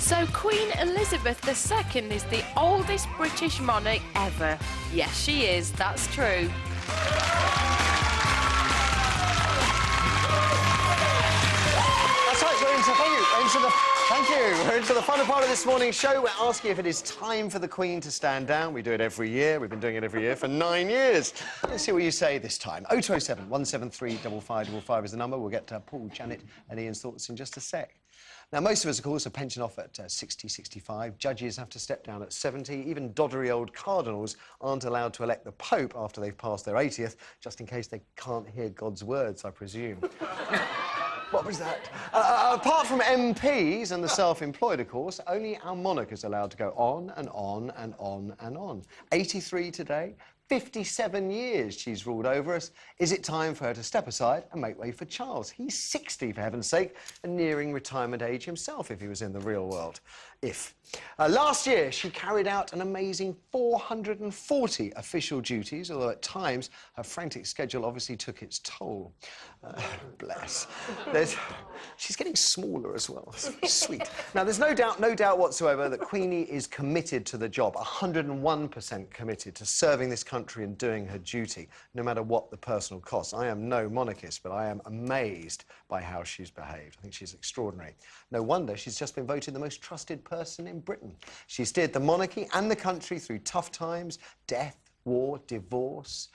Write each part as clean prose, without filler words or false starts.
So Queen Elizabeth II is the oldest British monarch ever. Yes, she is. That's true. That's right, we're into the final part of this morning's show. We're asking if it is time for the Queen to stand down. We do it every year. We've been doing it every year for 9 years. Let's see what you say this time. 0207 173 5555 is the number. We'll get Paul, Janet and Ian's thoughts in just a sec. Now, most of us, of course, are pension off at 60, 65. Judges have to step down at 70. Even doddery old cardinals aren't allowed to elect the Pope after they've passed their 80th, just in case they can't hear God's words, I presume. What was that? Apart from MPs and the self-employed, of course, only our monarch is allowed to go on and on and on and on. 83 today, 57 years she's ruled over us. Is it time for her to step aside and make way for Charles? He's 60, for heaven's sake, and nearing retirement age himself if he was in the real world. Last year, she carried out an amazing 440 official duties, although at times her frantic schedule obviously took its toll. Bless. She's getting smaller as well. Sweet. Now, there's no doubt whatsoever that Queenie is committed to the job, 101% committed to serving this country and doing her duty, no matter what the personal costs. I am no monarchist, but I am amazed by how she's behaved. I think she's extraordinary. No wonder she's just been voted the most trusted person in Britain. She steered the monarchy and the country through tough times, death, war, divorce.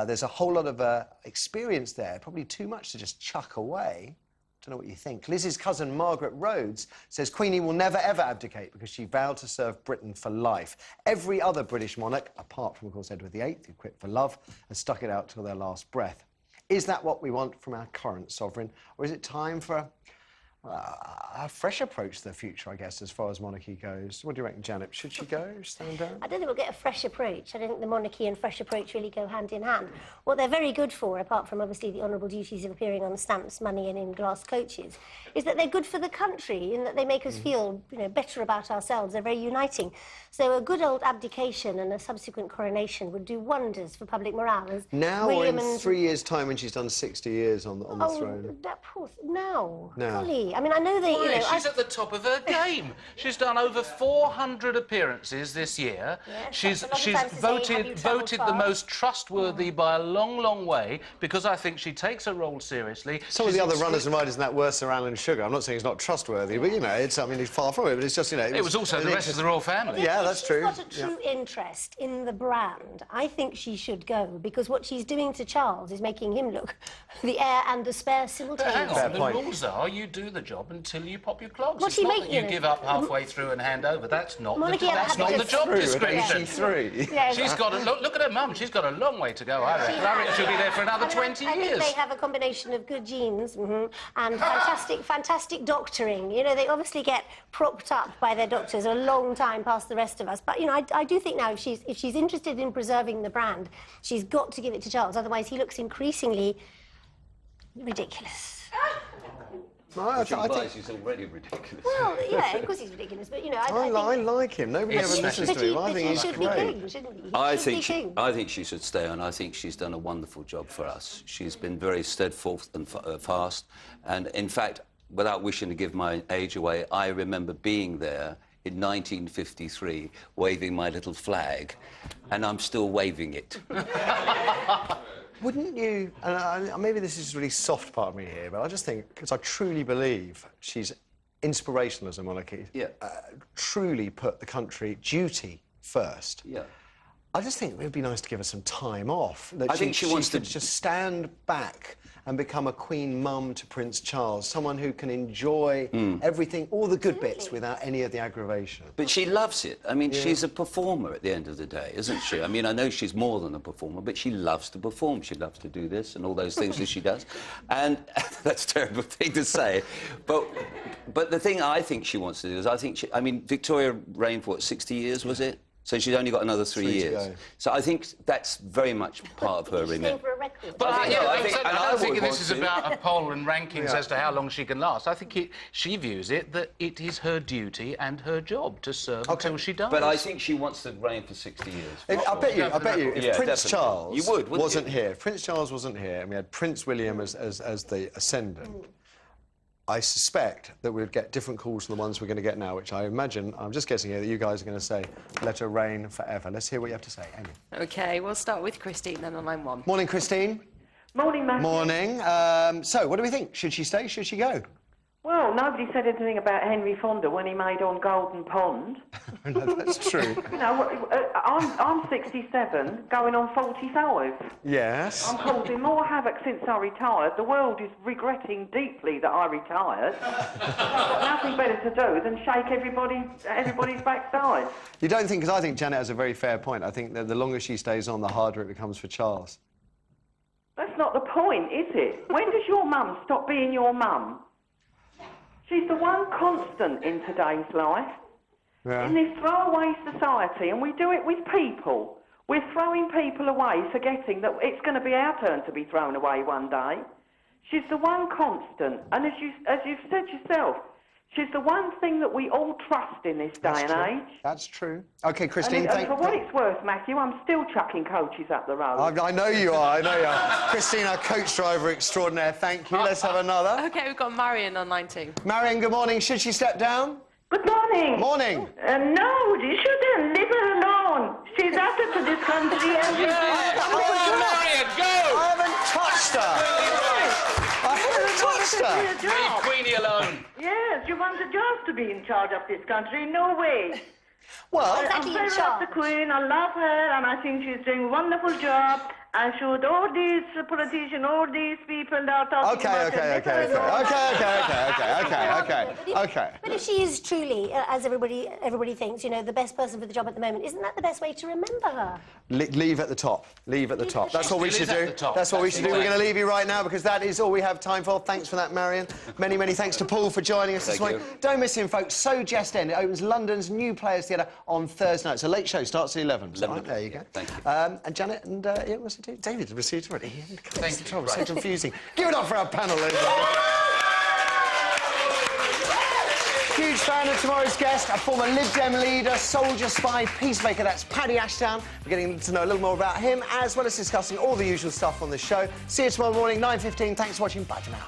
There's a whole lot of experience there, probably too much to just chuck away. Don't know what you think. Liz's cousin Margaret Rhodes says Queenie will never ever abdicate because she vowed to serve Britain for life. Every other British monarch, apart from, of course, Edward VIII, who quit for love, has stuck it out till their last breath. Is that what we want from our current sovereign, or is it time for a fresh approach to the future, I guess, as far as monarchy goes? What do you reckon, Janet? Should she go, stand down? I don't think we'll get a fresh approach. I don't think the monarchy and fresh approach really go hand in hand. What they're very good for, apart from obviously the honourable duties of appearing on stamps, money and in glass coaches, is that they're good for the country in that they make us feel, you know, better about ourselves. They're very uniting. So a good old abdication and a subsequent coronation would do wonders for public morale. As now William or in and... 3 years' time when she's done 60 years on the throne? That poor... No. No. Golly. I mean, I know they... Well, you know, she's at the top of her game. She's done over 400 appearances this year. Yes, she's that's a lot of times to say, have you travelled voted the far? most trustworthy by a long, long way, because I think she takes her role seriously. Some of the other runners and riders in that were Sir Alan Sugar. I'm not saying he's not trustworthy, but, you know, it's, I mean, he's far from it, but it's just, you know... It was also the rest of the royal family. Yeah, that's true. She's got a true interest in the brand. I think she should go, because what she's doing to Charles is making him look the heir and the spare simultaneously. Hang on, the rules are you do the job until you pop your clogs. Well, It's not that you give up halfway through and hand over. That's not the job description. Yeah, She's got a look at her mum. She's got a long way to go. I reckon she'll be there for another 20 years. I think they have a combination of good genes and fantastic doctoring. You know, they obviously get propped up by their doctors a long time past the rest of us. But you know, I do think now if she's interested in preserving the brand, she's got to give it to Charles. Otherwise, he looks increasingly ridiculous. I think he's already ridiculous. Well, yeah, of course he's ridiculous, but, you know... I like him. Nobody ever listens to him. I think he's great. King, shouldn't he? I think she should stay on. I think she's done a wonderful job for us. She's been very steadfast and fast. And, in fact, without wishing to give my age away, I remember being there in 1953, waving my little flag, and I'm still waving it. Wouldn't you, and maybe this is a really soft part of me here, but I just think, because I truly believe she's inspirational as a monarchy, truly put the country duty first. Yeah. I just think it would be nice to give her some time off. That I think she wants to just stand back and become a queen mum to Prince Charles, someone who can enjoy everything, all the good bits, without any of the aggravation. But she loves it. I mean, she's a performer at the end of the day, isn't she? I mean, I know she's more than a performer, but she loves to perform. She loves to do this and all those things that she does. And that's a terrible thing to say. But the thing I think she wants to do is, I mean, Victoria reigned for, what, 60 years, was it? So she's only got another 3 years. So I think that's very much part of her remit. But I don't think this is about a poll and rankings as to how long she can last. I think she views it that it is her duty and her job to serve until she dies. But I think she wants to reign for 60 years. I bet you, if Prince Charles wasn't here, if Prince Charles wasn't here, and we had Prince William as the ascendant, I suspect that we'd get different calls from the ones we're going to get now, which I imagine, I'm just guessing here, that you guys are going to say, let her reign forever. Let's hear what you have to say. Amy. OK, we'll start with Christine then on line 1. Morning, Christine. Morning, Matthew. Morning. So, what do we think? Should she stay? Should she go? Well, nobody said anything about Henry Fonda when he made On Golden Pond. No, that's true. You know, I'm 67, going on 45. Yes. I'm causing more havoc since I retired. The world is regretting deeply that I retired. I've got nothing better to do than shake everybody's backside. You don't think... Because I think Janet has a very fair point. I think that the longer she stays on, the harder it becomes for Charles. That's not the point, is it? When does your mum stop being your mum? She's the one constant in today's life. Yeah. In this throwaway society, and we do it with people. We're throwing people away, forgetting that it's going to be our turn to be thrown away one day. She's the one constant, and as you've said yourself, she's the one thing that we all trust in this day and age. That's true. OK, Christine, and for what it's worth, Matthew, I'm still chucking coaches up the road. I know you are, I know you are. Christine, our coach driver extraordinaire, thank you. Let's have another. OK, we've got Marion on line 2. Marion, good morning. Should she step down? Good morning. Morning. No, you shouldn't. Leave her alone. She's after to this country and... Marion, go! I haven't touched her. I haven't touched her. Leave Queenie alone. Yes, you want the job to be in charge of this country. No way. Well... I'm very much the Queen. I love her, and I think she's doing a wonderful job. And should all these politicians, all these people now talking about... OK. But if she is truly, as everybody thinks, you know, the best person for the job at the moment, isn't that the best way to remember her? Leave at the top. Leave at the top. That's what we should do. At the top. That's what we should do. We're going to leave you right now because that is all we have time for. Thanks for that, Marion. Many, many thanks to Paul for joining us this morning. Don't miss him, folks. So Jest End. It opens London's new Players Theatre on Thursday night. It's a late show. Starts at 11. Right, there you go. Thank you. And Janet and Ian, what's it do? David received already. Thank you. It's so confusing. Give it up for our panel, ladies and gentlemen. Huge fan of tomorrow's guest, a former Lib Dem leader, soldier, spy, peacemaker. That's Paddy Ashdown. We're getting to know a little more about him, as well as discussing all the usual stuff on the show. See you tomorrow morning, 9:15. Thanks for watching. Bye for now.